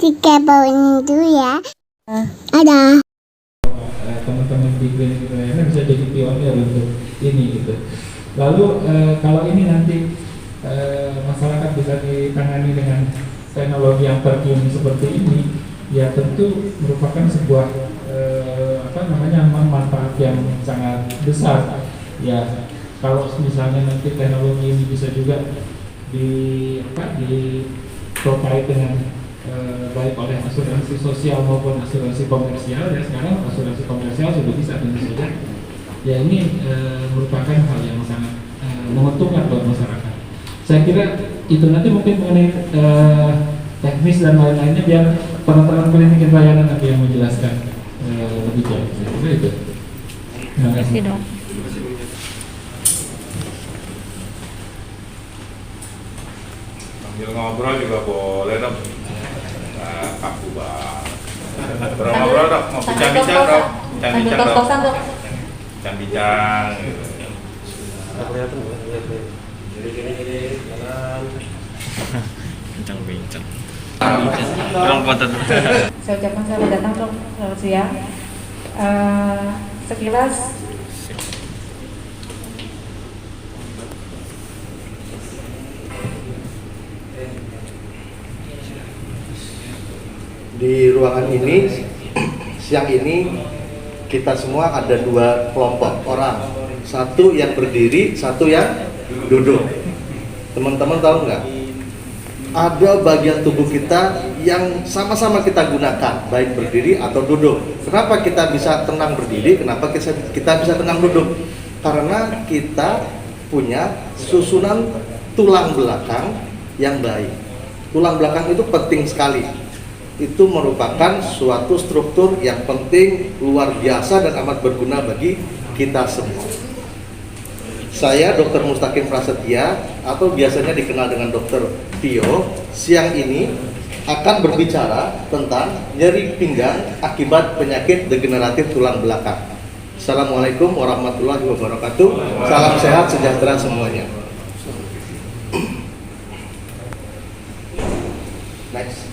Jika baunya itu ya, ada. Teman-teman di klinik layanan bisa jadi pionir untuk ini gitu. Lalu kalau ini nanti masyarakat bisa ditangani dengan teknologi yang terkini seperti ini, ya tentu merupakan sebuah manfaat yang sangat besar. Ya kalau misalnya nanti teknologi ini bisa juga diterkait dengan baik oleh asuransi sosial maupun asuransi komersial, ya sekarang asuransi komersial sudah bisa tentu saja. Ya ini merupakan hal yang sangat menguntungkan buat masyarakat. Saya kira itu nanti mungkin mengenai teknis dan lain-lainnya biar teman-teman klinik layanan nanti yang menjelaskan lebih jauh. Saya itu. Terima kasih dok. Sambil ngobrol juga boleh dok. Kaku banget. Ngobrol dok, mau bincang-bincang dok. Bincang-bincang dok. Bincang-bincang gitu. Kelihatan bincang-bincang. Saya ucapkan selamat datang dok, selamat siang. Sekilas di ruangan ini siang ini kita semua ada dua kelompok orang, satu yang berdiri, satu yang duduk. Teman-teman tahu nggak? Ada bagian tubuh kita yang sama-sama kita gunakan, baik berdiri atau duduk. Kenapa kita bisa tenang berdiri? Kenapa kita bisa tenang duduk? Karena kita punya susunan tulang belakang yang baik. Tulang belakang itu penting sekali. Itu merupakan suatu struktur yang penting, luar biasa dan amat berguna bagi kita semua. Saya Dr. Mustaqim Prasetya atau biasanya dikenal dengan Dr. Tio, siang ini akan berbicara tentang nyeri pinggang akibat penyakit degeneratif tulang belakang. Assalamualaikum warahmatullahi wabarakatuh. Salam sehat sejahtera semuanya. Next.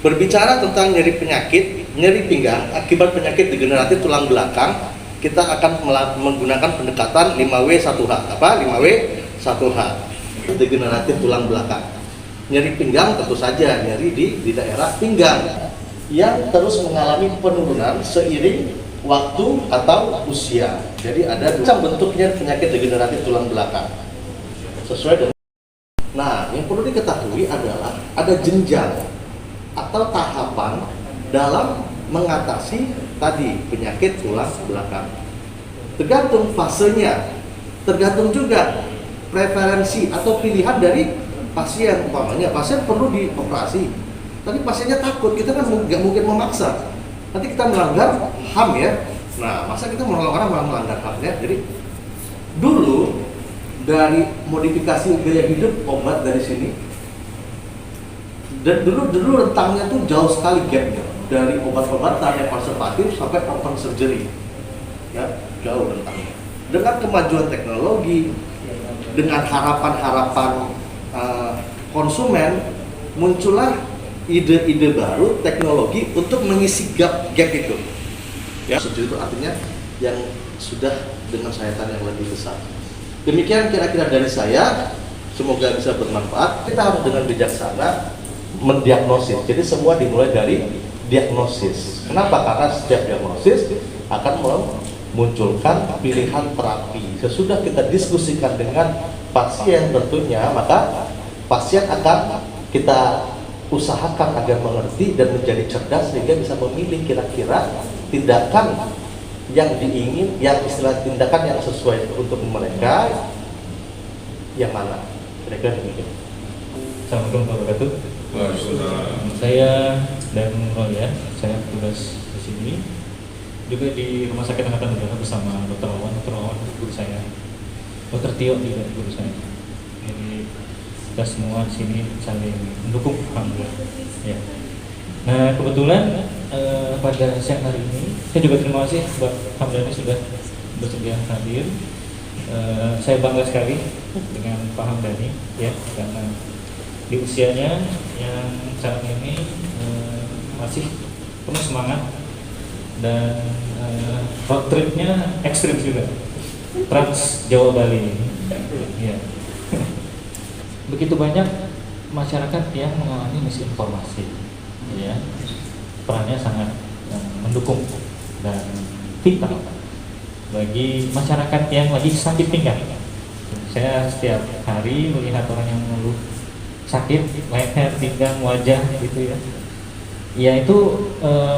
Berbicara tentang nyeri pinggang akibat penyakit degeneratif tulang belakang, kita akan menggunakan pendekatan 5W1H. Apa? 5W1H. Degeneratif tulang belakang. Nyeri pinggang tentu saja nyeri di daerah pinggang yang terus mengalami penurunan seiring waktu atau usia. Jadi ada dua bentuknya penyakit degeneratif tulang belakang. Sesuai dengan. Nah, yang perlu diketahui adalah ada jenjang atau tahapan dalam mengatasi tadi penyakit tulang belakang. Tergantung fasenya, tergantung juga preferensi atau pilihan dari pasien. Umpamanya pasien perlu dioperasi, tapi pasiennya takut, kita kan nggak mungkin memaksa. Nanti kita melanggar HAM ya. Nah, masa kita orang malah melanggar HAM ya? Jadi dulu dari modifikasi gaya hidup obat dari sini, dan dulu rentangnya tuh jauh sekali gapnya dari obat-obatan yang konservatif sampai open surgery, ya jauh rentangnya. Dengan kemajuan teknologi, dengan harapan-harapan konsumen, muncullah ide-ide baru teknologi untuk mengisi gap itu. Ya, surgery itu artinya yang sudah dengan sayatan yang lebih besar. Demikian kira-kira dari saya. Semoga bisa bermanfaat. Kita harus dengan bijaksana mendiagnosis. Jadi semua dimulai dari diagnosis. Kenapa? Karena setiap diagnosis akan memunculkan pilihan terapi. Sesudah kita diskusikan dengan pasien tentunya, maka pasien akan kita usahakan agar mengerti dan menjadi cerdas sehingga bisa memilih kira-kira tindakan yang diingin, yang istilah tindakan yang sesuai untuk mereka yang mana. Kira-kira demikian. Assalamualaikum warahmatullahi wabarakatuh. Saya dan Roya, saya tugas di sini juga di Rumah Sakit Angkatan Udara bersama Dr. Wawan. Dr. Wawan guru saya, Dr. Tio juga guru saya. Jadi kita semua di sini saling mendukung, alhamdulillah. Ya. Nah kebetulan pada siang hari ini saya juga terima kasih buat alhamdulillah sudah bersedia hadir. Saya bangga sekali dengan Pak Hamdani ya, karena di usianya yang saat ini masih penuh semangat dan road tripnya ekstrim juga, Trans Jawa Bali ini. Ya. Begitu banyak masyarakat yang mengalami misinformasi, ya, perannya sangat mendukung dan vital bagi masyarakat yang lagi sakit pinggang. Saya setiap hari melihat orang yang mengeluh sakit leher, pinggang, wajah gitu ya. Ya itu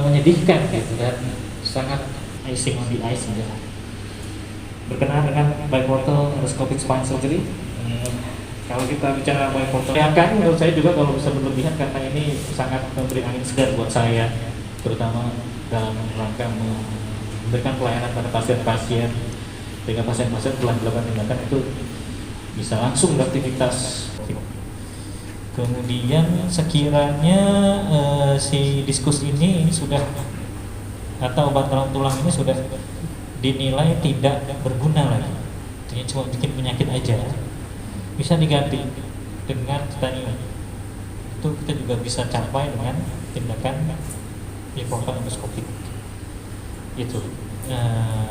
menyedihkan gitu dan sangat icing on the ice ya. Berkenaan dengan biportal endoscopic spine surgery, kalau kita bicara biportal, kan menurut saya juga kalau bisa berlebihan karena ini sangat memberi angin segar buat saya, terutama dalam rangka memberikan pelayanan pada pasien-pasien, sehingga pasien-pasien telah dilakukan tindakan itu bisa langsung beraktivitas. Kemudian sekiranya si diskus ini sudah, atau bantalan tulang ini sudah dinilai tidak berguna lagi, artinya cuma bikin penyakit aja, bisa diganti dengan titanium. Itu kita juga bisa capai dengan tindakan biportal endoskopik. Itu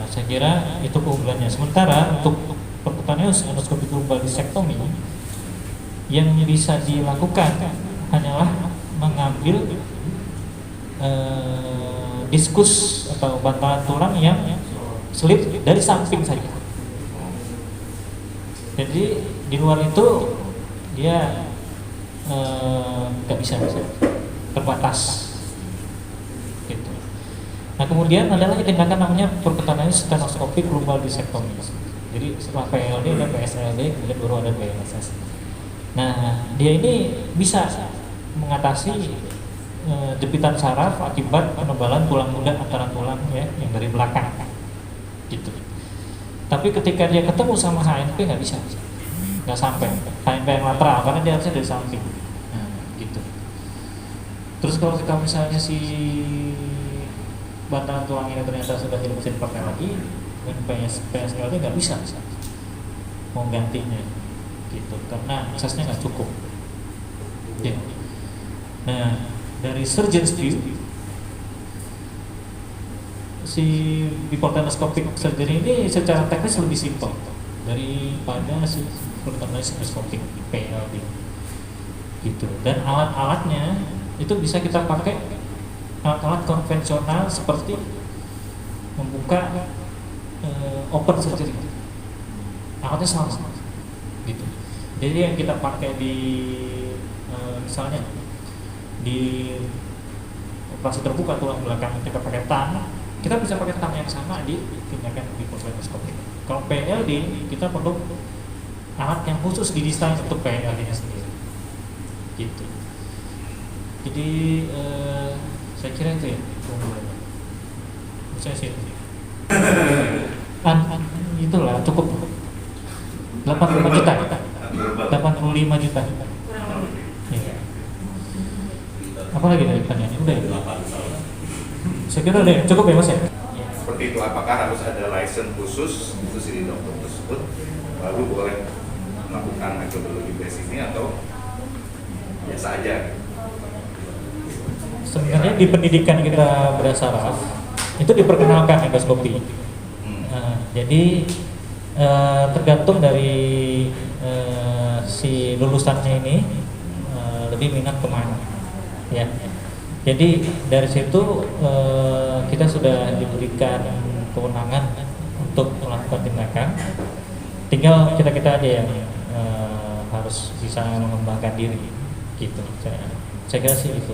saya kira itu keunggulannya. Sementara untuk percutaneous endoscopic lumbar disectomy yang bisa dilakukan hanyalah mengambil diskus atau bantalan tulang yang selip dari samping saja. Jadi di luar itu dia nggak bisa, terbatas. Gitu. Nah kemudian ada lagi tindakan namanya percutaneous stenoskopik lumbar disectomy. Jadi setelah PLD ada PSLD, kemudian baru ada PLSS. Nah, dia ini bisa mengatasi jepitan saraf akibat penebalan tulang muda antara tulang ya yang dari belakang, gitu. Tapi ketika dia ketemu sama HNP nggak bisa, nggak sampai HNP yang lateral karena dia harusnya dari samping, gitu. Terus kalau kita misalnya si bantalan tulang ini ternyata sudah tidak bisa dipakai lagi, dan PSLD nggak bisa mau gantinya, gitu, karena aksesnya nggak cukup. Ya. Nah, dari surgeon's view, si biportal endoscopic surgery ini secara teknis lebih simpel daripada si percutaneous endoscopic PLD, gitu. Dan alat-alatnya itu bisa kita pakai alat-alat konvensional seperti membuka open surgery, alatnya sama, gitu. Jadi yang kita pakai di misalnya di operasi terbuka tulang belakang kita pakai tang, kita bisa pakai tang yang sama di tindakan biportal endoscopic. Kalau PLD kita perlu alat yang khusus didesain untuk PLD-nya sendiri, gitu. Jadi saya kira itu ya keunggulannya. Saya sih itulah cukup 85 juta. 85 juta. Ya. Apa lagi dari pertanyaan? Udah ya? Saya kira udah cukup ya Mas ya? Seperti itu, apakah harus ada license khusus itu si dokter tersebut baru boleh melakukan metodologi base ini atau biasa aja? Sebenarnya di pendidikan kita bersaraf itu diperkenalkan endoskopi. Jadi tergantung dari si lulusannya ini lebih minat kemana, ya. Jadi dari situ kita sudah diberikan kewenangan untuk melakukan tindakan. Tinggal kita aja yang harus bisa mengembangkan diri, gitu. Saya kira sih itu.